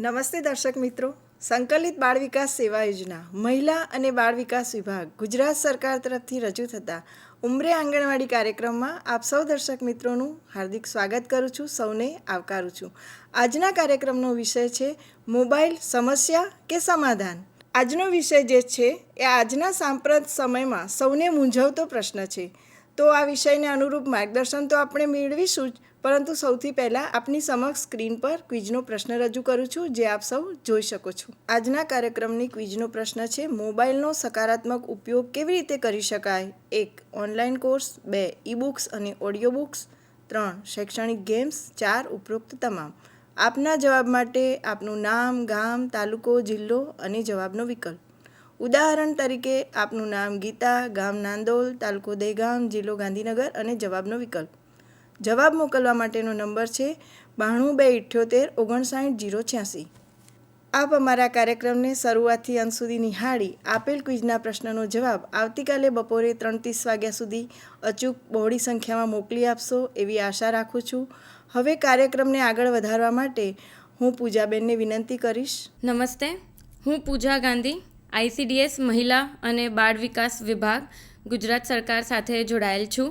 નમસ્તે દર્શક મિત્રો, સંકલિત બાળ વિકાસ સેવા યોજના મહિલા અને બાળ વિકાસ વિભાગ ગુજરાત સરકાર તરફથી રજૂ થતા ઉમરે આંગણવાડી કાર્યક્રમમાં આપ સૌ દર્શક મિત્રોનું હાર્દિક સ્વાગત કરું છું, સૌને આવકારું છું. આજના કાર્યક્રમનો વિષય છે મોબાઈલ સમસ્યા કે સમાધાન. આજનો વિષય જે છે એ આજના સાંપ્રત સમયમાં સૌને મૂંઝવતો પ્રશ્ન છે. તો આ વિષયને અનુરૂપ માર્ગદર્શન તો આપણે મેળવીશું જ, પરંતુ સૌથી પહેલાં આપની સમક્ષ સ્ક્રીન પર ક્વિઝનો પ્રશ્ન રજૂ કરું છું, જે આપ સૌ જોઈ શકો છો. આજના કાર્યક્રમની ક્વિઝનો પ્રશ્ન છે મોબાઈલનો સકારાત્મક ઉપયોગ કેવી રીતે કરી શકાય. 1. Online course, 2. ઈ બુક્સ અને ઓડિયો બુક્સ, 3. શૈક્ષણિક ગેમ્સ, 4. ઉપરોક્ત તમામ. આપના જવાબ માટે આપનું નામ, ગામ, તાલુકો, જિલ્લો અને જવાબનો વિકલ્પ. ઉદાહરણ તરીકે આપનું નામ ગીતા, ગામ નાંદોલ, તાલુકો દહેગામ, જિલ્લો ગાંધીનગર અને જવાબનો વિકલ્પ. જવાબ મોકલવા માટેનો નંબર છે 9228799086. આપ અમારા કાર્યક્રમને શરૂઆતથી અંત સુધી નિહાળી આપેલ ક્વિઝના પ્રશ્નનો જવાબ આવતીકાલે બપોરે 3:30 વાગ્યા સુધી અચૂક બહોળી સંખ્યામાં મોકલી આપશો એવી આશા રાખું છું. હવે કાર્યક્રમને આગળ વધારવા માટે હું પૂજાબેનને વિનંતી કરીશ. નમસ્તે, હું પૂજા ગાંધી, ICDS મહિલા અને બાળ વિકાસ વિભાગ, ગુજરાત સરકાર સાથે જોડાયેલ છું.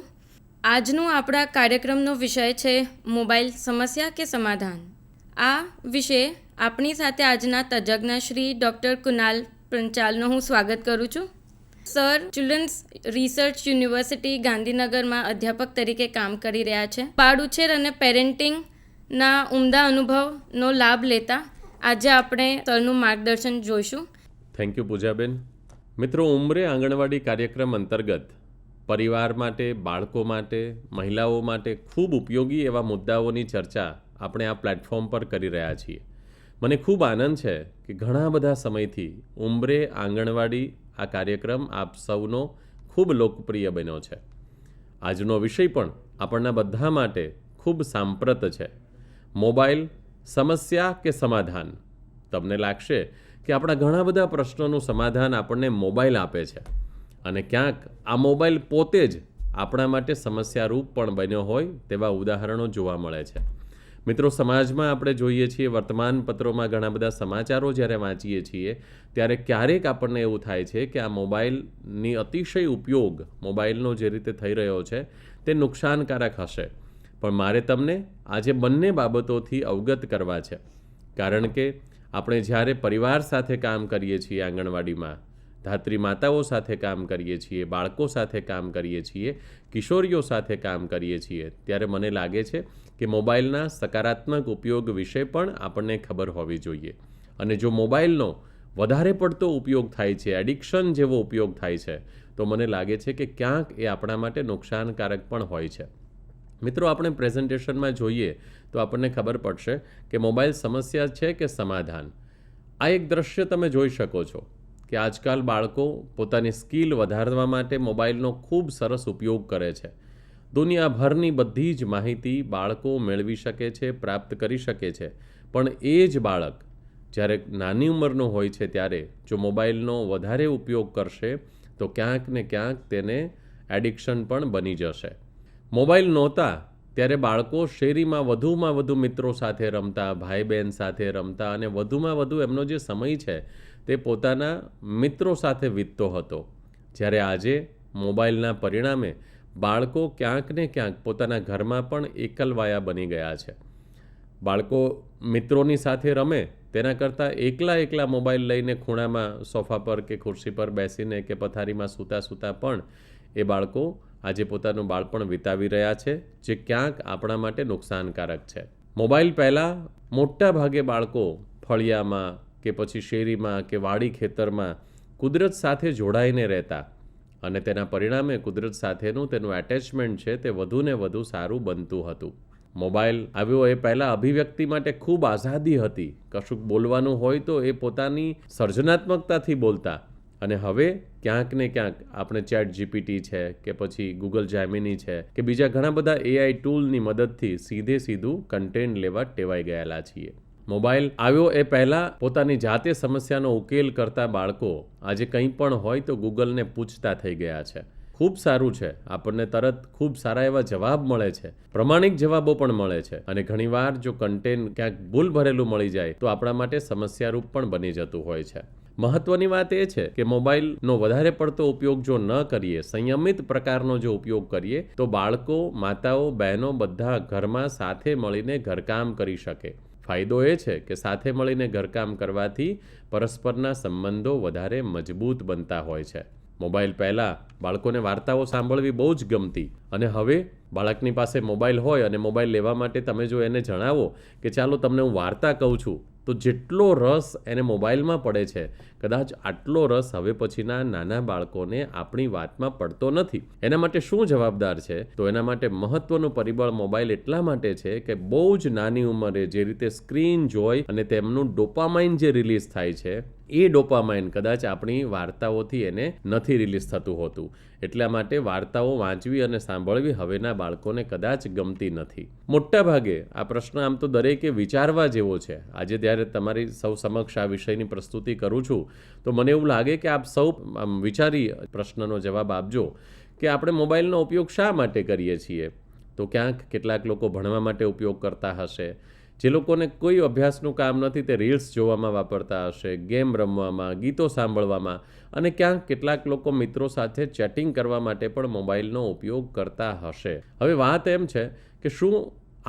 આજનું આપણા કાર્યક્રમનો વિષય છે મોબાઈલ સમસ્યા કે સમાધાન. આ વિશે આપણી સાથે આજના તજજ્ઞ શ્રી ડૉક્ટર કુનાલ પંચાલનું હું સ્વાગત કરું છું. સર ચિલ્ડ્રન્સ રિસર્ચ યુનિવર્સિટી ગાંધીનગરમાં અધ્યાપક તરીકે કામ કરી રહ્યા છે. બાળ ઉછેર અને પેરેન્ટિંગના ઉમદા અનુભવનો લાભ લેતા આજે આપણે સરનું માર્ગદર્શન જોઈશું. થેન્ક યુ પૂજાબેન. મિત્રો, ઉમરે આંગણવાડી કાર્યક્રમ અંતર્ગત પરિવાર માટે, બાળકો માટે, મહિલાઓ માટે ખૂબ ઉપયોગી એવા મુદ્દાઓની ચર્ચા આપણે આ પ્લેટફોર્મ પર કરી રહ્યા છીએ. મને ખૂબ આનંદ છે કે ઘણા બધા સમયથી ઉમરે આંગણવાડી આ કાર્યક્રમ આપ સૌનો ખૂબ લોકપ્રિય બન્યો છે. આજનો વિષય પણ આપણના બધા માટે ખૂબ સાંપ્રત છે. મોબાઈલ સમસ્યા કે સમાધાન. તમને લાગશે કે આપણા ઘણા બધા પ્રશ્નોનું સમાધાન આપણને મોબાઈલ આપે છે અને ક્યાંક આ મોબાઈલ પોતે જ આપણા માટે સમસ્યારૂપ પણ બન્યો હોય તેવા ઉદાહરણો જોવા મળે છે. મિત્રો, સમાજમાં આપણે જોઈએ છીએ, વર્તમાનપત્રોમાં ઘણા બધા સમાચારો જ્યારે વાંચીએ છીએ ત્યારે ક્યારેક આપણને એવું થાય છે કે આ મોબાઈલની અતિશય ઉપયોગ, મોબાઈલનો જે રીતે થઈ રહ્યો છે તે નુકસાનકારક હશે. પણ મારે તમને આજે બંને બાબતોથી અવગત કરવા છે. કારણ કે આપણે જ્યારે પરિવાર સાથે કામ કરીએ છીએ, આંગણવાડીમાં ધાત્રી માતાઓ સાથે કામ કરીએ છીએ, બાળકો સાથે કામ કરીએ છીએ, કિશોરીઓ સાથે કામ કરીએ છીએ, ત્યારે મને લાગે છે કે મોબાઈલના સકારાત્મક ઉપયોગ વિશે પણ આપણને ખબર હોવી જોઈએ. અને જો મોબાઈલનો વધારે પડતો ઉપયોગ થાય છે, એડિક્શન જેવો ઉપયોગ થાય છે, તો મને લાગે છે કે ક્યાંક એ આપણા માટે નુકસાનકારક પણ હોય છે. મિત્રો, આપણે પ્રેઝન્ટેશનમાં જોઈએ તો આપણને ખબર પડશે કે મોબાઈલ સમસ્યા છે કે સમાધાન. આ એક દ્રશ્ય તમે જોઈ શકો છો કે આજકાલ બાળકો પોતાની સ્કિલ વધારવા માટે મોબાઈલનો ખૂબ સરસ ઉપયોગ કરે છે. દુનિયાભરની બધી જ માહિતી બાળકો મેળવી શકે છે, પ્રાપ્ત કરી શકે છે. પણ એ જ બાળક જ્યારે નાની ઉંમરનો હોય છે ત્યારે જો મોબાઈલનો વધારે ઉપયોગ કરશે તો ક્યાંક ને ક્યાંક તેને એડિક્શન પણ બની જશે. મોબાઈલ નહોતા ત્યારે બાળકો શેરીમાં વધુ મિત્રો સાથે રમતા, ભાઈ બહેન સાથે રમતા અને વધુમાં વધુ એમનો જે સમય છે તે પોતાના મિત્રો સાથે વીતતો હતો. જ્યારે આજે મોબાઈલના પરિણામે બાળકો ક્યાંક ને ક્યાંક પોતાના ઘરમાં પણ એકલવાયા બની ગયા છે. બાળકો મિત્રોની સાથે રમે તેના કરતાં એકલા મોબાઈલ લઈને ખૂણામાં સોફા પર કે ખુરશી પર બેસીને કે પથારીમાં સૂતા પણ એ બાળકો આજે પોતાનું બાળપણ વિતાવી રહ્યા છે, જે ક્યાંક આપણા માટે નુકસાનકારક છે. મોબાઈલ પહેલાં મોટા ભાગે બાળકો ફળિયામાં કે પછી શેરીમાં કે વાડી ખેતરમાં કુદરત સાથે જોડાઈને રહેતા અને તેના પરિણામે કુદરત સાથેનું તેનું એટેચમેન્ટ છે તે વધુને વધુ સારું બનતું હતું. મોબાઈલ આવ્યો એ પહેલાં અભિવ્યક્તિ માટે ખૂબ આઝાદી હતી. કશુંક બોલવાનું હોય તો એ પોતાની સર્જનાત્મકતાથી બોલતા. અને હવે ક્યાંક ને ક્યાંક આપણે ChatGPT છે કે પછી Google Gemini છે કે બીજા ઘણા બધા AI ટૂલની મદદથી સીધું કન્ટેન્ટ લેવા ટેવાઈ ગયેલા છીએ. મોબાઈલ આવ્યો એ પહેલાં પોતાની જાતે સમસ્યાનો ઉકેલ કરતા બાળકો આજે કંઈ પણ હોય તો ગૂગલને પૂછતા થઈ ગયા છે. ખૂબ સારું છે, આપણને તરત ખૂબ સારા એવા જવાબ મળે છે, પ્રમાણિક જવાબો પણ મળે છે, અને ઘણીવાર જો કન્ટેન્ટ ક્યાંક ભૂલ ભરેલું મળી જાય તો આપણા માટે સમસ્યારૂપ પણ બની જતું હોય છે. મહત્વની વાત એ છે કે મોબાઈલનો વધારે પડતો ઉપયોગ જો ન કરીએ, સંયમિત પ્રકારનો જો ઉપયોગ કરીએ તો બાળકો, માતાઓ, બહેનો બધા ઘરમાં સાથે મળીને ઘરકામ કરી શકે. ફાયદો એ છે કે સાથે મળીને ઘરકામ કરવાથી પરસ્પરના સંબંધો વધારે મજબૂત બનતા હોય છે. મોબાઈલ પહેલાં બાળકોને વાર્તાઓ સાંભળવી બહુ જ ગમતી, અને હવે બાળકની પાસે મોબાઈલ હોય અને મોબાઈલ લેવા માટે તમે જો એને જણાવો કે ચાલો તમને હું વાર્તા કહું છું, તો જેટલો રસ એને મોબાઈલમાં પડે છે, કદાચ આટલો રસ હવે પછીના નાના બાળકોને આપણી વાતમાં પડતો નથી. એના માટે શું જવાબદાર છે? તો એના માટે મહત્વનું પરિબળ મોબાઈલ એટલા માટે છે કે બહુ જ નાની ઉંમરે જે રીતે સ્ક્રીન જોઈ અને તેમનું ડોપામાઇન જે રિલીઝ થાય છે, એ ડોપામાઇન કદાચ આપણી વાર્તાઓથી એને નથી રિલીઝ થતું હોતું. એટલા માટે વાર્તાઓ વાંચવી અને સાંભળવી હવેના બાળકોને કદાચ ગમતી નથી. મોટા ભાગે આ પ્રશ્ન આમ તો દરેકે વિચારવા જેવો છે. આજે જ્યારે તમારી સૌ સમક્ષ આ વિષયની પ્રસ્તુતિ કરું છું તો મને એવું લાગે કે આપ સૌ વિચારી પ્રશ્નનો જવાબ આપજો કે આપણે મોબાઈલનો ઉપયોગ શા માટે કરીએ છીએ. તો ક્યાંક કેટલાક લોકો ભણવા માટે ઉપયોગ કરતા હશે, જે લોકોને કોઈ અભ્યાસનું કામ નથી તે રીલ્સ જોવામાં વાપરતા હશે, ગેમ રમવામાં, ગીતો સાંભળવામાં, અને ક્યાંક કેટલાક લોકો મિત્રો સાથે ચેટિંગ કરવા માટે પણ મોબાઈલનો ઉપયોગ કરતા હશે. હવે વાત એમ છે કે શું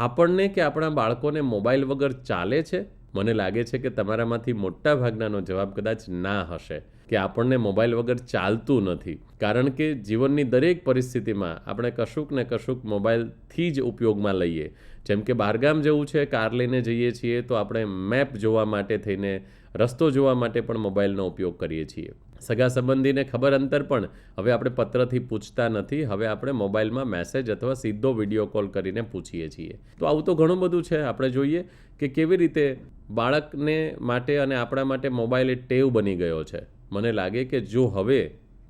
આપણને કે આપણા બાળકોને મોબાઈલ વગર ચાલે છે? મને લાગે છે કે તમારામાંથી મોટા ભાગનાનો જવાબ કદાચ ના હશે કે આપણને મોબાઈલ વગર ચાલતું નથી, કારણ કે જીવનની દરેક પરિસ્થિતિમાં આપણે કશુંક ને કશુંક મોબાઈલથી જ ઉપયોગમાં લઈએ. જેમ કે બહારગામ જવું છે, કાર લઈને જઈએ છીએ તો આપણે મેપ જોવા માટે થઈને, રસ્તો જોવા માટે પણ મોબાઈલનો ઉપયોગ કરીએ છીએ. સગા સંબંધીને ખબર અંતર પણ હવે આપણે પત્રથી પૂછતા નથી, હવે આપણે મોબાઈલમાં મેસેજ અથવા સીધો વિડીયો કોલ કરીને પૂછીએ છીએ. તો આવું તો ઘણું બધું છે. આપણે જોઈએ કે કેવી રીતે બાળકને માટે અને આપણા માટે મોબાઈલ એક ટેવ બની ગયો છે. મને લાગે કે જો હવે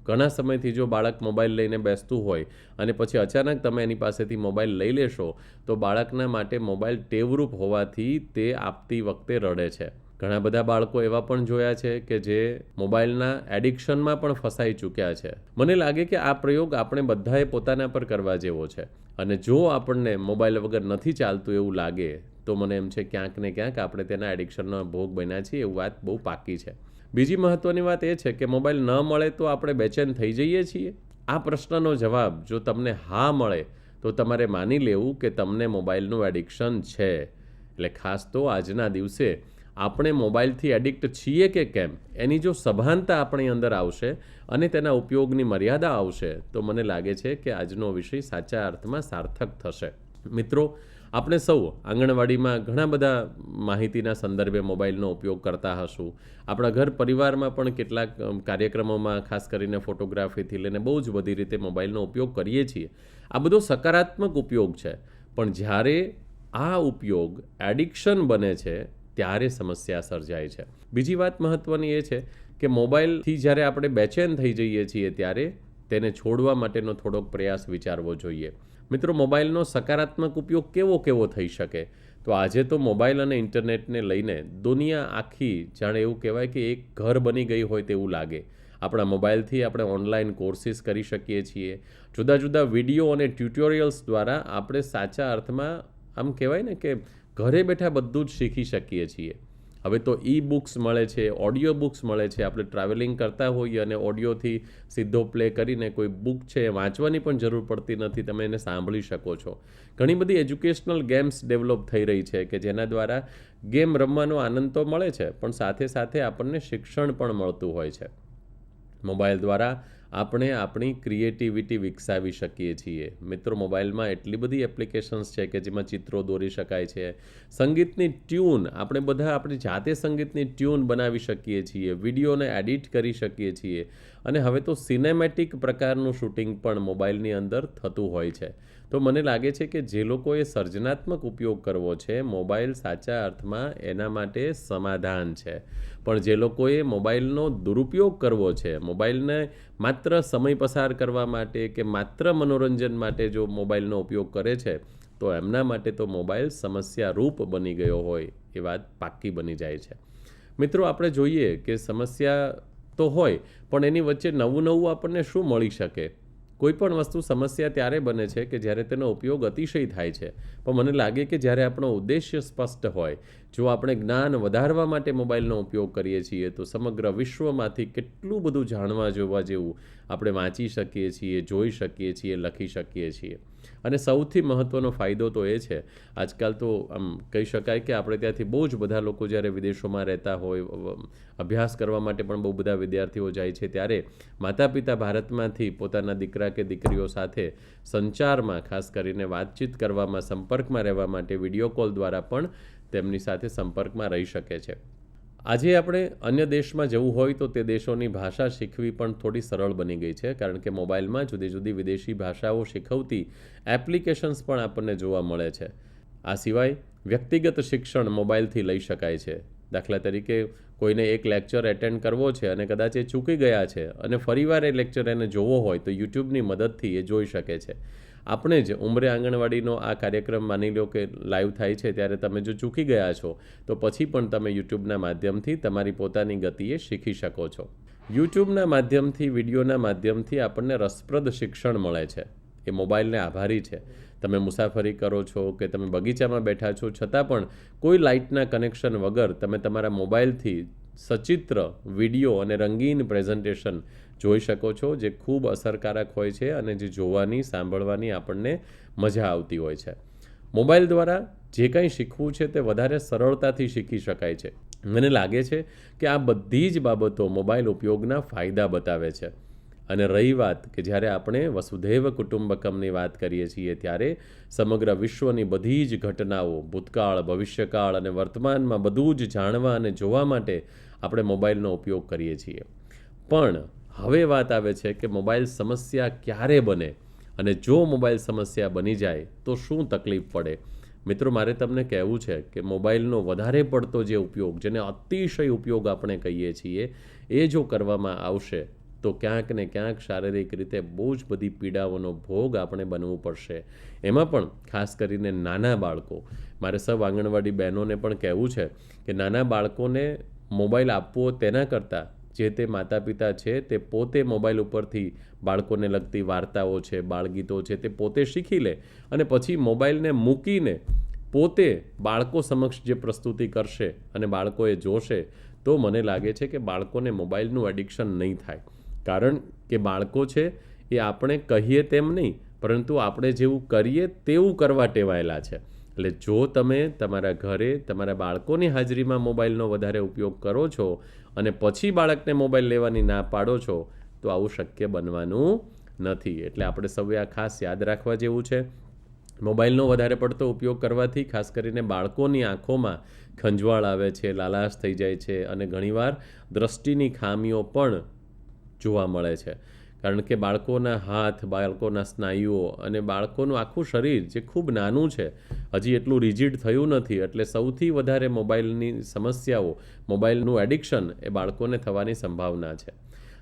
ઘણા સમયથી જો બાળક મોબાઈલ લઈને બેસતું હોય અને પછી અચાનક તમે એની પાસેથી મોબાઈલ લઈ લેશો તો બાળકના માટે મોબાઈલ ટેવરૂપ હોવાથી તે આપતી વખતે રડે છે. ઘણા બધા બાળકો એવા પણ જોયા છે કે જે મોબાઈલના એડિક્શનમાં પણ ફસાઈ ચૂક્યા છે. મને લાગે કે આ પ્રયોગ આપણે બધાએ પોતાના પર કરવા જેવો છે, અને જો આપણને મોબાઈલ વગર નથી ચાલતું એવું લાગે તો મને એમ છે ક્યાંક ને ક્યાંક આપણે તેના એડિક્શનનો ભોગ બન્યા છીએ, એવું વાત બહુ પાકી છે. બીજી મહત્ત્વની વાત એ છે કે મોબાઈલ ન મળે તો આપણે બેચેન થઈ જઈએ છીએ. આ પ્રશ્નનો જવાબ જો તમને હા મળે તો તમારે માની લેવું કે તમને મોબાઈલનું એડિક્શન છે. એટલે ખાસ તો આજના દિવસે આપણે મોબાઈલથી એડિક્ટ છીએ કે કેમ, એની જો સભાનતા આપણી અંદર આવશે અને તેના ઉપયોગની મર્યાદા આવશે તો મને લાગે છે કે આજનો વિષય સાચા અર્થમાં સાર્થક થશે. મિત્રો, આપણે સૌ આંગણવાડીમાં ઘણા બધા માહિતીના સંદર્ભે મોબાઈલનો ઉપયોગ કરતા હશું. આપણા ઘર પરિવારમાં પણ કેટલાક કાર્યક્રમોમાં ખાસ કરીને ફોટોગ્રાફીથી લઈને બહુ જ બધી રીતે મોબાઈલનો ઉપયોગ કરીએ છીએ. આ બધો સકારાત્મક ઉપયોગ છે, પણ જ્યારે આ ઉપયોગ એડિક્શન બને છે ત્યારે સમસ્યા સર્જાય છે. બીજી વાત મહત્ત્વની એ છે કે મોબાઈલથી જ્યારે આપણે બેચેન થઈ જઈએ છીએ ત્યારે તેને છોડવા માટેનો થોડોક પ્રયાસ વિચારવો જોઈએ. મિત્રો, મોબાઈલનો સકારાત્મક ઉપયોગ કેવો થઈ શકે? તો આજે તો મોબાઈલ અને ઇન્ટરનેટને લઈને દુનિયા આખી જાણે એવું કહેવાય કે એક ઘર બની ગઈ હોય તેવું લાગે. આપણા મોબાઈલથી આપણે ઓનલાઈન કોર્સિસ કરી શકીએ છીએ. જુદા જુદા વિડીયો અને ટ્યુટોરિયલ્સ દ્વારા આપણે સાચા અર્થમાં આમ કહેવાય ને કે ઘરે બેઠા બધું જ શીખી શકીએ છીએ. હવે તો ઈ બુક્સ મળે છે, ઓડિયો બુક્સ મળે છે. આપણે ટ્રાવેલિંગ કરતા હોઈએ અને ઓડિયોથી સીધો પ્લે કરીને કોઈ બુક છે વાંચવાની પણ જરૂર પડતી નથી, તમે એને સાંભળી શકો છો. ઘણી બધી એજ્યુકેશનલ ગેમ્સ ડેવલપ થઈ રહી છે કે જેના દ્વારા ગેમ રમવાનો આનંદ તો મળે છે, પણ સાથે સાથે આપણને શિક્ષણ પણ મળતું હોય છે. મોબાઈલ દ્વારા આપણે આપણી ક્રિએટિવિટી વિકસાવી શકીએ છીએ. મિત્રો, મોબાઈલમાં એટલી બધી એપ્લિકેશન્સ છે કે જેમાં ચિત્રો દોરી શકાય છે. સંગીતની ટ્યુન આપણે બધા આપણી જાતે સંગીતની ટ્યુન બનાવી શકીએ છીએ, વિડીયોને એડિટ કરી શકીએ છીએ, અને હવે તો સિનેમેટિક પ્રકારનું શૂટિંગ પણ મોબાઈલની અંદર થતું હોય છે. તો મને લાગે છે કે જે લોકોએ સર્જનાત્મક ઉપયોગ કરવો છે, મોબાઈલ સાચા અર્થમાં એના માટે સમાધાન છે. પણ જે લોકોએ મોબાઈલનો દુરુપયોગ કરવો છે, મોબાઈલને માત્ર સમય પસાર કરવા માટે કે માત્ર મનોરંજન માટે જો મોબાઈલનો ઉપયોગ કરે છે તો એમના માટે તો મોબાઈલ સમસ્યારૂપ બની ગયો હોય એ વાત પાક્કી બની જાય છે. મિત્રો, આપણે જોઈએ કે સમસ્યા તો હોય પણ એની વચ્ચે નવું આપણને શું મળી શકે? કોઈ પણ વસ્તુ સમસ્યા ત્યારે બને છે કે જ્યારે તેનો ઉપયોગ અતિશય થાય છે. પણ મને લાગે કે જ્યારે આપણો ઉદ્દેશ્ય સ્પષ્ટ હોય, જો આપણે જ્ઞાન વધારવા માટે મોબાઈલનો ઉપયોગ કરીએ છીએ તો સમગ્ર વિશ્વમાંથી કેટલું બધું જાણવા જોવા જેવું આપણે વાંચી શકીએ છીએ, જોઈ શકીએ છીએ, લખી શકીએ છીએ. અને સૌથી મહત્ત્વનો ફાયદો તો એ છે, આજકાલ તો આમ કહી શકાય કે આપણે ત્યાંથી બહુ જ બધા લોકો જ્યારે વિદેશોમાં રહેતા હોય, અભ્યાસ કરવા માટે પણ બહુ બધા વિદ્યાર્થીઓ જાય છે, ત્યારે માતા પિતા ભારતમાંથી પોતાના દીકરા કે દીકરીઓ સાથે સંચારમાં, ખાસ કરીને વાતચીત કરવામાં, સંપર્કમાં રહેવા માટે વિડીયો કોલ દ્વારા પણ તેમની સાથે સંપર્કમાં રહી શકે છે. આજે આપણે અન્ય દેશમાં જવું હોય તો તે દેશોની ભાષા શીખવી પણ થોડી સરળ બની ગઈ છે, કારણ કે મોબાઈલમાં જુદી જુદી વિદેશી ભાષાઓ શીખવતી એપ્લિકેશન્સ પણ આપણને જોવા મળે છે. આ સિવાય વ્યક્તિગત શિક્ષણ મોબાઈલથી લઈ શકાય છે. દાખલા તરીકે કોઈને એક લેક્ચર એટેન્ડ કરવો છે અને કદાચ એ ચૂકી ગયા છે અને ફરીવાર એ લેક્ચર એને જોવો હોય તો યુટ્યુબની મદદથી એ જોઈ શકે છે. આપણે જ ઉંમરે આંગણવાડીનો આ કાર્યક્રમ માની લો કે લાઈવ થાય છે, ત્યારે તમે જો ચૂકી ગયા છો તો પછી પણ તમે યુટ્યુબના માધ્યમથી તમારી પોતાની ગતિએ શીખી શકો છો. યુટ્યુબના માધ્યમથી, વિડીયોના માધ્યમથી આપણને રસપ્રદ શિક્ષણ મળે છે. એ મોબાઈલને આભારી છે. તમે મુસાફરી કરો છો કે તમે બગીચામાં બેઠા છો, છતાં પણ કોઈ લાઇટના કનેક્શન વગર તમે તમારા મોબાઈલથી સચિત્ર વિડીયો અને રંગીન પ્રેઝન્ટેશન જોઈ શકો છો, જે ખૂબ અસરકારક હોય છે અને જે જોવાની, સાંભળવાની આપણને મજા આવતી હોય છે. મોબાઈલ દ્વારા જે કંઈ શીખવું છે તે વધારે સરળતાથી શીખી શકાય છે. મને લાગે છે કે આ બધી જ બાબતો મોબાઈલ ઉપયોગના ફાયદા બતાવે છે. અને રહી વાત કે જ્યારે આપણે વસુધૈવ કુટુંબકમની વાત કરીએ છીએ, ત્યારે સમગ્ર વિશ્વની બધી જ ઘટનાઓ, ભૂતકાળ, ભવિષ્યકાળ અને વર્તમાનમાં બધું જ જાણવા અને જોવા માટે આપણે મોબાઈલનો ઉપયોગ કરીએ છીએ. પણ હવે વાત આવે છે કે મોબાઈલ સમસ્યા ક્યારે બને, અને જો મોબાઈલ સમસ્યા બની જાય તો શું તકલીફ પડે. મિત્રો, મારે તમને કહેવું છે કે મોબાઈલનો વધારે પડતો જે ઉપયોગ, જેને અતિશય ઉપયોગ આપણે કહીએ છીએ, એ જો કરવામાં આવશે તો ક્યાંક ને ક્યાંક શારીરિક રીતે બહુ જ બધી પીડાઓનો ભોગ આપણે બનવું પડશે. એમાં પણ ખાસ કરીને નાના બાળકો. મારે સૌ આંગણવાડી બહેનોને પણ કહેવું છે કે નાના બાળકોને મોબાઈલ આપવો તેના કરતાં જે તે માતા પિતા છે તે પોતે મોબાઈલ ઉપરથી બાળકોને લગતી વાર્તાઓ છે, બાળગીતો છે, તે પોતે શીખી લે અને પછી મોબાઈલને મૂકીને પોતે બાળકો સમક્ષ જે પ્રસ્તુતિ કરશે અને બાળકો એ જોશે, તો મને લાગે છે કે બાળકોને મોબાઈલનું એડિક્શન નહીં થાય. કારણ કે બાળકો છે એ આપણે કહીએ તેમ નહીં, પરંતુ આપણે જેવું કરીએ તેવું કરવા ટેવાયેલા છે. એટલે જો તમે તમારા ઘરે તમારા બાળકોની હાજરીમાં મોબાઈલનો વધારે ઉપયોગ કરો છો અને પછી બાળકને મોબાઈલ લેવાની ના પાડો છો, તો આવું શક્ય બનવાનું નથી. એટલે આપણે સૌએ આ ખાસ યાદ રાખવા જેવું છે. મોબાઈલનો વધારે પડતો ઉપયોગ કરવાથી ખાસ કરીને બાળકોની આંખોમાં ખંજવાળ આવે છે, લાલાશ થઈ જાય છે અને ઘણીવાર દ્રષ્ટિની ખામીઓ પણ જોવા મળે છે. કારણ કે બાળકોના હાથ, બાળકોના સ્નાયુઓ અને બાળકોનું આખું શરીર જે ખૂબ નાનું છે, હજી એટલું રિજિડ થયું નથી, એટલે સૌથી વધારે મોબાઈલની સમસ્યાઓ, મોબાઈલનું એડિક્શન એ બાળકોને થવાની સંભાવના છે.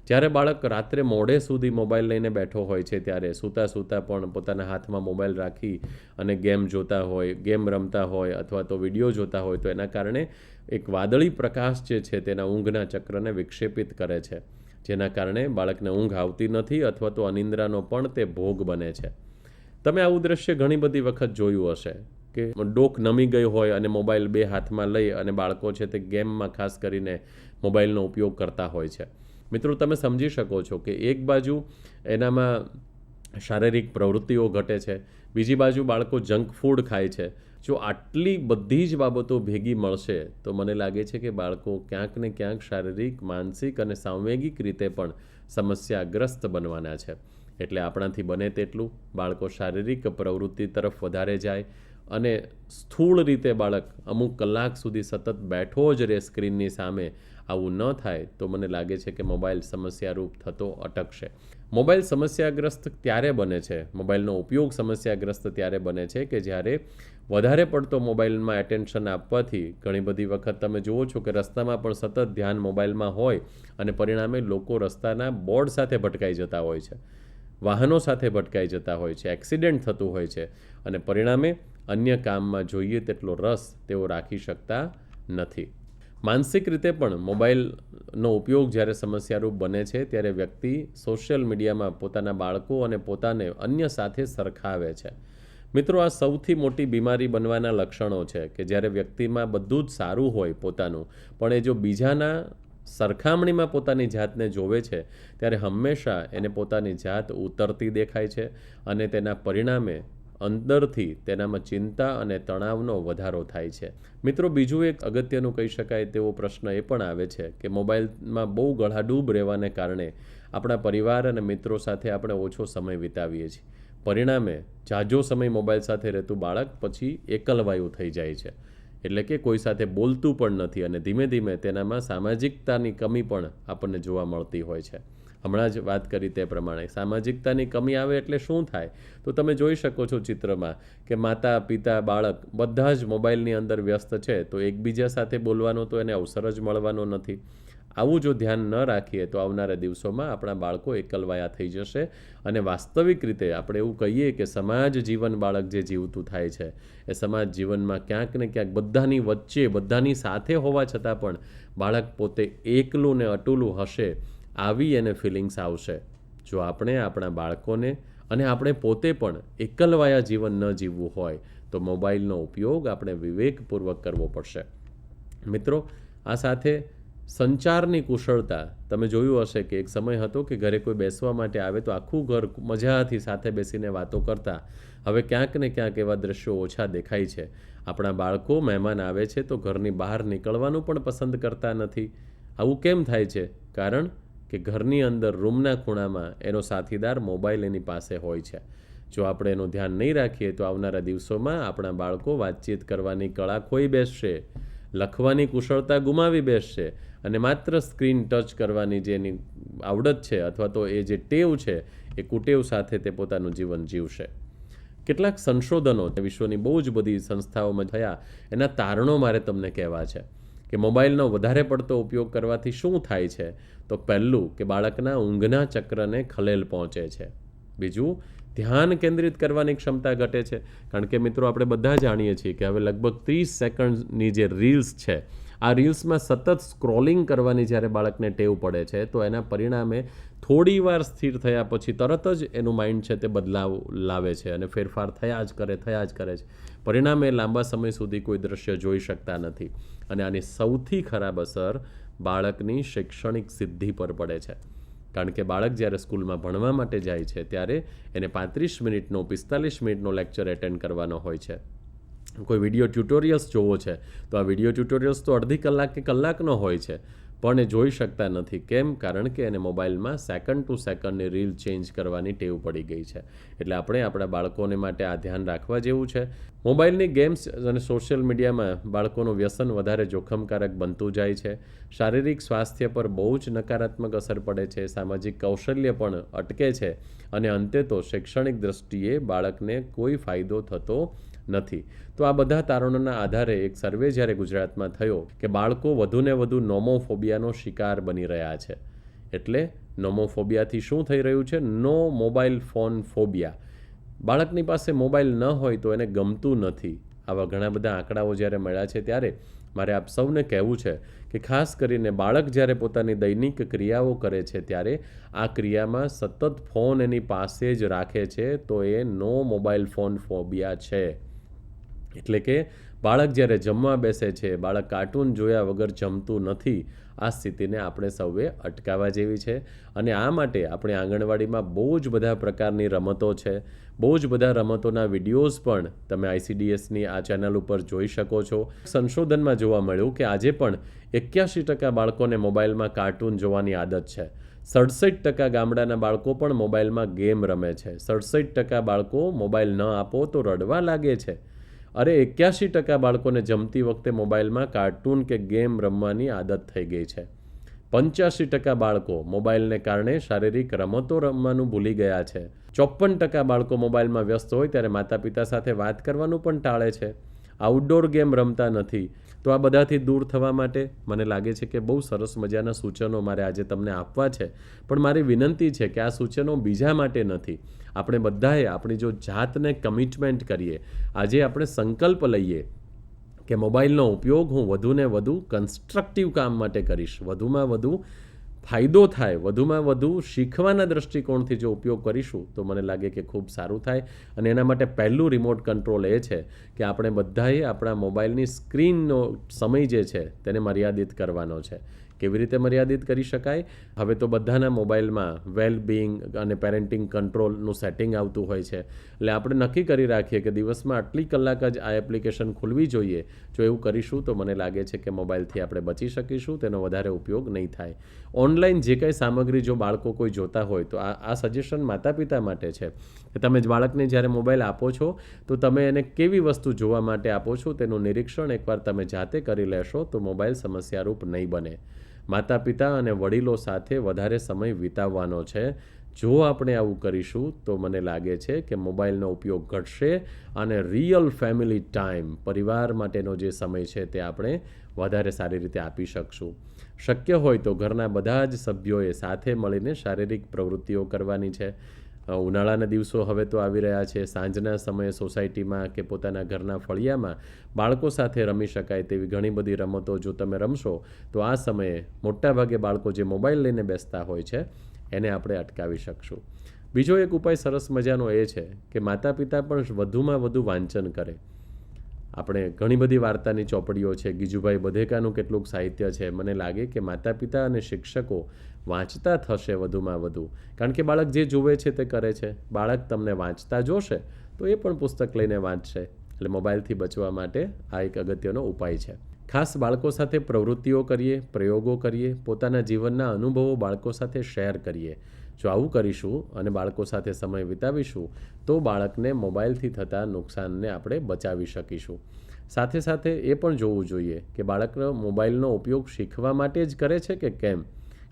જ્યારે બાળક રાત્રે મોડે સુધી મોબાઈલ લઈને બેઠો હોય છે, ત્યારે સૂતા સૂતા પણ પોતાના હાથમાં મોબાઈલ રાખી અને ગેમ જોતા હોય, ગેમ રમતા હોય અથવા તો વિડીયો જોતા હોય, તો એના કારણે એક વાદળી પ્રકાશ જે છે તેના ઊંઘના ચક્રને વિક્ષેપિત કરે છે, જેના કારણે બાળકને ઊંઘ આવતી નથી અથવા તો અનિંદ્રાનો પણ તે ભોગ બને છે. તમે આવું દ્રશ્ય ઘણી બધી વખત જોયું હશે કે ડોક નમી ગઈ હોય અને મોબાઈલ બે હાથમાં લઈ અને બાળકો છે તે ગેમમાં ખાસ કરીને મોબાઈલનો ઉપયોગ કરતા હોય છે. મિત્રો, તમે સમજી શકો છો કે એક બાજુ એનામાં શારીરિક પ્રવૃત્તિઓ ઘટે છે, બીજી બાજુ બાળકો જંક ફૂડ ખાય છે. જો આટલી બધી જ બાબતો ભેગી મળશે તો મને લાગે છે કે બાળકો ક્યાંક ને ક્યાંક શારીરિક, માનસિક અને સાંવેગિક રીતે પણ સમસ્યાગ્રસ્ત બનવાના છે. એટલે આપણાથી બને તેટલું બાળકો શારીરિક પ્રવૃત્તિ તરફ વધારે જાય અને સ્થૂળ રીતે બાળક અમુક કલાક સુધી સતત બેઠો જ રહે સ્ક્રીનની સામે. આવું ન થાય તો મને લાગે છે કે મોબાઈલ સમસ્યારૂપ થતો અટકશે. મોબાઈલ સમસ્યાગ્રસ્ત ત્યારે બને છે, મોબાઈલનો ઉપયોગ સમસ્યાગ્રસ્ત ત્યારે બને છે કે જ્યારે વધારે પડતો મોબાઈલમાં એટેન્શન આપવાથી ઘણી બધી વખત તમે જુઓ છો કે રસ્તામાં પણ સતત ધ્યાન મોબાઈલમાં હોય અને પરિણામે લોકો રસ્તાના બોર્ડ સાથે ભટકાઈ જતા હોય છે, વાહનો સાથે ભટકાઈ જતા હોય છે, એક્સિડન્ટ થતું હોય છે અને પરિણામે અન્ય કામમાં જોઈએ તેટલો રસ તેઓ રાખી શકતા નથી. માનસિક રીતે પણ મોબાઈલનો ઉપયોગ જ્યારે સમસ્યારૂપ બને છે ત્યારે વ્યક્તિ સોશિયલ મીડિયામાં પોતાના બાળકો અને પોતાને અન્ય સાથે સરખાવે છે. મિત્રો, આ સૌથી મોટી બીમારી બનવાના લક્ષણો છે કે જ્યારે વ્યક્તિમાં બધું જ સારું હોય પોતાનું, પણ એ જો બીજાના સરખામણીમાં પોતાની જાતને જોવે છે ત્યારે હંમેશા એને પોતાની જાત ઉતરતી દેખાય છે અને તેના પરિણામે અંદરથી તેનામાં ચિંતા અને તણાવનો વધારો થાય છે. મિત્રો, બીજું એક અગત્યનું કહી શકાય તેવો પ્રશ્ન એ પણ આવે છે કે મોબાઈલમાં બહુ ગળાડૂબ રહેવાને કારણે આપણા પરિવાર અને મિત્રો સાથે આપણે ઓછો સમય વિતાવીએ છીએ. પરિણામે ઝાઝો સમય મોબાઈલ સાથે રહેતું બાળક પછી એકલવાયું થઈ જાય છે, એટલે કે કોઈ સાથે બોલતું પણ નથી અને ધીમે ધીમે તેનામાં સામાજિકતાની કમી પણ આપણને જોવા મળતી હોય છે. હમણાં જ વાત કરી તે પ્રમાણે સામાજિકતાની કમી આવે એટલે શું થાય તો તમે જોઈ શકો છો ચિત્રમાં કે માતા પિતા બાળક બધા જ મોબાઈલની અંદર વ્યસ્ત છે, તો એકબીજા સાથે બોલવાનો તો એને અવસર જ મળવાનો નથી. આવું જો ધ્યાન ન રાખીએ તો આવનારા દિવસોમાં આપણા બાળકો એકલવાયા થઈ જશે અને વાસ્તવિક રીતે આપણે એવું કહીએ કે સમાજ જીવન બાળક જે જીવતું થાય છે એ સમાજ જીવનમાં ક્યાંક ને ક્યાંક બધાની વચ્ચે બધાની સાથે હોવા છતાં પણ બાળક પોતે એકલું ને અટુલું હશે, આવી એને ફિલિંગ્સ આવશે. જો આપણે આપણા બાળકોને અને આપણે પોતે પણ એકલવાયા જીવન ન જીવવું હોય તો મોબાઈલનો ઉપયોગ આપણે વિવેકપૂર્વક કરવો પડશે. મિત્રો, આ સાથે સંચારની કુશળતા, તમે જોયું હશે કે એક સમય હતો કે ઘરે કોઈ બેસવા માટે આવે તો આખું ઘર મજાથી સાથે બેસીને વાતો કરતા. હવે ક્યાંક ને ક્યાંક એવા દ્રશ્યો ઓછા દેખાય છે. આપણા બાળકો મહેમાન આવે છે તો ઘરની બહાર નીકળવાનું પણ પસંદ કરતા નથી. આવું કેમ થાય છે? કારણ કે ઘરની અંદર રૂમના ખૂણામાં એનો સાથીદાર મોબાઈલ એની પાસે હોય છે. જો આપણે એનું ધ્યાન નહીં રાખીએ તો આવનારા દિવસોમાં આપણા બાળકો વાતચીત કરવાની કળા ખોઈ બેસશે, લખવાની કુશળતા ગુમાવી બેસશે અને માત્ર સ્ક્રીન ટચ કરવાની જે એની આવડત છે અથવા તો એ જે ટેવ છે એ કુટેવ સાથે તે પોતાનું જીવન જીવશે. કેટલાક સંશોધનો વિશ્વની બહુ જ બધી સંસ્થાઓમાં થયા, એના તારણો મારે તમને કહેવા છે કે મોબાઈલનો વધારે પડતો ઉપયોગ કરવાથી શું થાય છે. તો પહેલું કે બાળકના ઊંઘના ચક્રને ખલેલ પહોંચે છે. બીજું, ધ્યાન કેન્દ્રિત કરવાની ક્ષમતા ઘટે છે. કારણ કે મિત્રો, આપણે બધા જાણીએ છીએ કે હવે લગભગ 30 સેકન્ડની જે રીલ્સ છે, આ રીલ્સમાં સતત સ્ક્રોલિંગ કરવાની જ્યારે બાળકને ટેવ પડે છે તો એના પરિણામે થોડી વાર સ્થિર થયા પછી તરત જ એનું માઇન્ડ છે તે બદલાવ લાવે છે અને ફેરફાર થયા જ કરે છે. પરિણામે લાંબા સમય સુધી કોઈ દ્રશ્ય જોઈ શકતા નથી અને આની સૌથી ખરાબ અસર બાળકની શૈક્ષણિક સિદ્ધિ પર પડે છે. કારણ કે બાળક જ્યારે સ્કૂલમાં ભણવા માટે જાય છે ત્યારે એને 35 મિનિટનો 45 મિનિટનો લેક્ચર એટેન્ડ કરવાનો હોય છે. કોઈ વિડીયો ટ્યુટોરિયલ્સ જોવો છે તો આ વિડીયો ટ્યુટોરિયલ્સ તો અડધી કલાક કે કલાકનો હોય છે, પણ એ જોઈ શકતા નથી. કેમ? કારણ કે એને મોબાઈલમાં સેકન્ડ ટુ સેકન્ડની રીલ ચેન્જ કરવાની ટેવ પડી ગઈ છે. એટલે આપણે આપણા બાળકોને માટે આ ધ્યાન રાખવા જેવું છે. મોબાઈલની ગેમ્સ અને સોશિયલ મીડિયામાં બાળકોનું વ્યસન વધારે જોખમકારક બનતું જાય છે. શારીરિક સ્વાસ્થ્ય પર બહુ જ નકારાત્મક અસર પડે છે. સામાજિક કૌશલ્ય પણ અટકે છે અને અંતે તો શૈક્ષણિક દ્રષ્ટિએ બાળકને કોઈ ફાયદો થતો નથી. તો આ બધા તારણોના આધારે એક સર્વે જ્યારે ગુજરાતમાં થયો કે બાળકો વધુને વધુ નોમોફોબિયાનો શિકાર બની રહ્યા છે. એટલે નોમોફોબિયાથી શું થઈ રહ્યું છે? નો મોબાઈલ ફોન ફોબિયા. બાળકની પાસે મોબાઈલ ન હોય તો એને ગમતું નથી. આવા ઘણા બધા આંકડાઓ જ્યારે મળ્યા છે ત્યારે મારે આપ સૌને કહેવું છે કે ખાસ કરીને બાળક જ્યારે પોતાની દૈનિક ક્રિયાઓ કરે છે ત્યારે આ ક્રિયામાં સતત ફોન એની પાસે જ રાખે છે તો એ નો મોબાઈલ ફોન ફોબિયા છે. એટલે કે બાળક જ્યારે જમવા બેસે છે, બાળક કાર્ટૂન જોયા વગર જમતું નથી. આ સ્થિતિને આપણે સૌએ અટકાવવા જેવી છે અને આ માટે આપણે આંગણવાડીમાં બહુ જ બધા પ્રકારની રમતો છે. બહુ જ બધા રમતોના વિડીયોઝ પણ તમે ICDSની આ ચેનલ ઉપર જોઈ શકો છો. સંશોધનમાં જોવા મળ્યું કે આજે પણ 81% બાળકોને મોબાઈલમાં કાર્ટૂન જોવાની આદત છે. 67% ગામડાના બાળકો પણ મોબાઈલમાં ગેમ રમે છે. 67% બાળકો મોબાઈલ ન આપો તો રડવા લાગે છે. અરે 81% બાળકોને જમતી વખતે મોબાઈલમાં કાર્ટૂન કે ગેમ રમવાની આદત થઈ ગઈ છે. 85% બાળકો મોબાઈલને કારણે શારીરિક રમતો રમવાનું ભૂલી ગયા છે. 54% બાળકો મોબાઈલમાં વ્યસ્ત હોય ત્યારે માતા પિતા સાથે વાત કરવાનું પણ ટાળે છે. આઉટડોર ગેમ રમતા નથી. તો આ બધાથી દૂર થવા માટે મને લાગે છે કે બહુ સરસ મજાના સૂચનો મારે આજે તમને આપવા છે, પણ મારી વિનંતી છે કે આ સૂચનો બીજા માટે નથી. આપણે બધાએ આપણી જો જાતને કમિટમેન્ટ કરીએ, આજે આપણે સંકલ્પ લઈએ કે મોબાઈલનો ઉપયોગ હું વધુને વધુ કન્સ્ટ્રક્ટિવ કામ માટે કરીશ, વધુમાં વધુ ફાયદો થાય, વધુમાં વધુ શીખવાના દૃષ્ટિકોણથી જો ઉપયોગ કરીશું તો મને લાગે કે ખૂબ સારું થાય. અને એના માટે પહેલું રિમોટ કંટ્રોલ એ છે કે આપણે બધાએ આપણા મોબાઈલની સ્ક્રીનનો સમય જે છે તેને મર્યાદિત કરવાનો છે. કેવી રીતે મર્યાદિત કરી શકાય? હવે તો બધાના મોબાઈલમાં વેલબિંગ અને પેરેન્ટિંગ કંટ્રોલનું સેટિંગ આવતું હોય છે. એટલે આપણે નક્કી કરી રાખીએ કે દિવસમાં આટલી કલાક જ આ એપ્લિકેશન ખુલવી જોઈએ. જો એવું કરીશું તો મને લાગે છે કે મોબાઈલથી આપણે બચી શકીશું, તેનો વધારે ઉપયોગ નહીં થાય. ઓનલાઈન જે કંઈ સામગ્રી જો બાળકો કોઈ જોતા હોય તો આ સજેશન માતા પિતા માટે છે કે તમે જ બાળકને જ્યારે મોબાઈલ આપો છો તો તમે એને કેવી વસ્તુ જોવા માટે આપો છો તેનું નિરીક્ષણ એકવાર તમે જાતે કરી લેશો તો મોબાઈલ સમસ્યારૂપ નહીં બને. માતા પિતા અને વડીલો સાથે વધારે સમય વિતાવવાનો છે. જો આપણે આવું કરીશું તો મને લાગે છે કે મોબાઈલનો ઉપયોગ ઘટશે અને રિયલ ફેમિલી ટાઈમ, પરિવાર માટેનો જે સમય છે તે આપણે વધારે સારી રીતે આપી શકશું. શક્ય હોય તો ઘરના બધા જ સભ્યોએ સાથે મળીને શારીરિક પ્રવૃત્તિઓ કરવાની છે. ઉનાળાના દિવસો હવે તો આવી રહ્યા છે. સાંજના સમયે સોસાયટીમાં કે પોતાના ઘરના ફળિયામાં બાળકો સાથે રમી શકાય તેવી ઘણી બધી રમતો જો તમે રમશો તો આ સમયે મોટાભાગે બાળકો જે મોબાઈલ લઈને બેસતા હોય છે એને આપણે અટકાવી શકશું. બીજો એક ઉપાય સરસ મજાનો એ છે કે માતા પિતા પણ વધુમાં વધુ વાંચન કરે. આપણે ઘણી બધી વાર્તાની ચોપડીઓ છે, ગીજુભાઈ બધેકાનું કેટલુંક સાહિત્ય છે. મને લાગે કે માતા પિતા અને શિક્ષકો વાંચતા થશે વધુમાં વધુ, કારણ કે બાળક જે જુએ છે તે કરે છે. બાળક તમને વાંચતા જોશે તો એ પણ પુસ્તક લઈને વાંચશે. એટલે મોબાઈલથી બચવા માટે આ એક અગત્યનો ઉપાય છે. ખાસ બાળકો સાથે પ્રવૃત્તિઓ કરીએ, પ્રયોગો કરીએ, પોતાના જીવનના અનુભવો બાળકો સાથે શેર કરીએ. જો આવું કરીશું અને બાળકો સાથે સમય વિતાવીશું તો બાળકને મોબાઈલથી થતા નુકસાનને આપણે બચાવી શકીશું. સાથે સાથે એ પણ જોવું જોઈએ કે બાળક મોબાઈલનો ઉપયોગ શીખવા માટે જ કરે છે કે કેમ.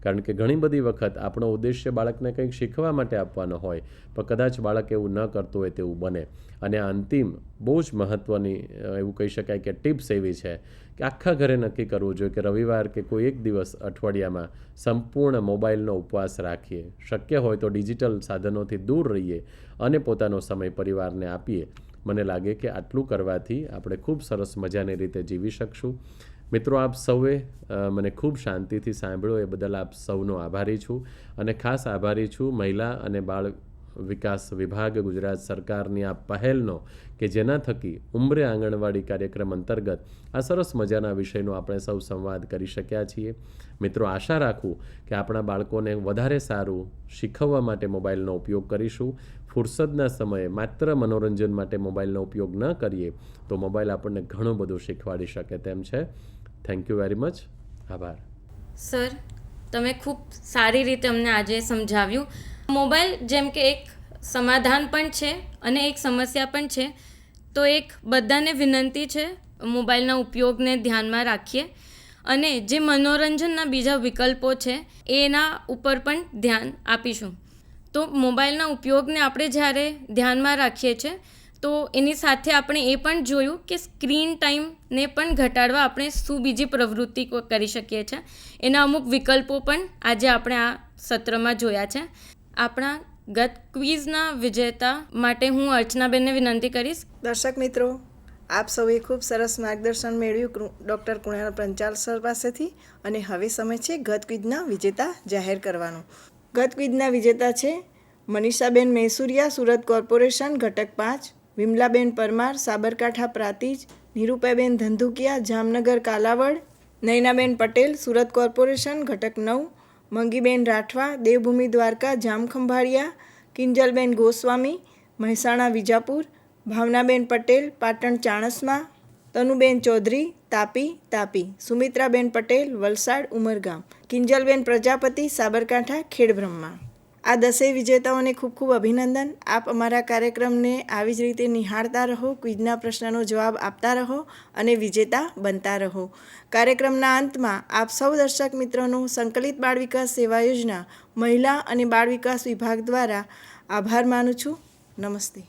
કારણ કે ઘણી બધી વખત આપણો ઉદ્દેશ્ય બાળકને કંઈક શીખવા માટે આપવાનો હોય પણ કદાચ બાળક એવું ન કરતું હોય તેવું બને. અને આ અંતિમ બહુ જ મહત્ત્વની એવું કહી શકાય કે ટિપ્સ એવી છે કે આખા ઘરે નક્કી કરવું જોઈએ કે રવિવાર કે કોઈ એક દિવસ અઠવાડિયામાં સંપૂર્ણ મોબાઈલનો ઉપવાસ રાખીએ. શક્ય હોય તો ડિજિટલ સાધનોથી દૂર રહીએ અને પોતાનો સમય પરિવારને આપીએ. મને લાગે કે આટલું કરવાથી આપણે ખૂબ સરસ મજાની રીતે જીવી શકશું. મિત્રો, આપ સૌએ મને ખૂબ શાંતિથી સાંભળ્યો એ બદલ આપ સૌનો આભારી છું. અને ખાસ આભારી છું મહિલા અને બાળ વિકાસ વિભાગ ગુજરાત સરકારની આ પહેલનો કે જેના થકી ઉંમરે આંગણવાડી કાર્યક્રમ અંતર્ગત આ સરસ મજાના વિષયનો આપણે સૌ સંવાદ કરી શક્યા છીએ. મિત્રો, આશા રાખું કે આપણા બાળકોને વધારે સારું શીખવવા માટે મોબાઈલનો ઉપયોગ કરીશું. ફુરસદના સમયે માત્ર મનોરંજન માટે મોબાઈલનો ઉપયોગ ન કરીએ તો મોબાઈલ આપણને ઘણું બધું શીખવાડી શકે તેમ છે. Thank you very much. આભાર. સર, તમે ખૂબ સારી રીતે અમને આજે સમજાવ્યું. મોબાઈલ જેમ કે એક સમાધાન પણ છે અને એક સમસ્યા પણ છે. તો એક બધાને વિનંતી છે મોબાઈલના ઉપયોગને ધ્યાનમાં રાખીએ અને જે મનોરંજનના બીજા વિકલ્પો છે એના ઉપર પણ ધ્યાન આપીશું. તો મોબાઈલના ઉપયોગને આપણે જ્યારે ધ્યાનમાં રાખીએ છીએ તો એની સાથે આપણે એ પણ જોયું કે સ્ક્રીન ટાઈમને પણ ઘટાડવા આપણે શું બીજી પ્રવૃત્તિ કરી શકીએ છીએ. એના અમુક વિકલ્પો પણ આજે આપણે આ સત્રમાં જોયા છે. આપણા ગત ક્વિઝના વિજેતા માટે હું અર્ચનાબેનને વિનંતી કરીશ. દર્શક મિત્રો, આપ સૌએ ખૂબ સરસ માર્ગદર્શન મેળવ્યું ડૉક્ટર કુણાલ પંચાલ સર પાસેથી. અને હવે સમય છે ગત ક્વિઝના વિજેતા જાહેર કરવાનો. ગત ક્વિઝના વિજેતા છે મનીષાબેન મૈસુરિયા, સુરત કોર્પોરેશન, ઘટક 5, વિમલાબેન પરમાર, સાબરકાંઠા પ્રાંતિજ, નીરુપાબેન ધંધુકિયા, જામનગર કાલાવડ, નયનાબેન પટેલ, સુરત કોર્પોરેશન, ઘટક 9, મંગીબેન રાઠવા, દેવભૂમિ દ્વારકા, જામખંભાળિયા, કિંજલબેન ગોસ્વામી, મહેસાણા વિજાપુર, ભાવનાબેન પટેલ, પાટણ ચાણસ્મા, તનુબેન ચૌધરી, તાપી, સુમિત્રાબેન પટેલ, વલસાડ ઉમરગામ, કિંજલબેન પ્રજાપતિ, સાબરકાંઠા ખેડબ્રહ્મા. આ 10 વિજેતાઓને ખૂબ ખૂબ અભિનંદન. આપ અમારા કાર્યક્રમને આવી જ રીતે નિહાળતા રહો, ક્વિઝના પ્રશ્નનો જવાબ આપતા રહો અને વિજેતા બનતા રહો. કાર્યક્રમના અંતમાં આપ સૌ દર્શક મિત્રોનો સંકલિત બાળ વિકાસ સેવા યોજના મહિલા અને બાળ વિકાસ વિભાગ દ્વારા આભાર માનું છું. નમસ્તે.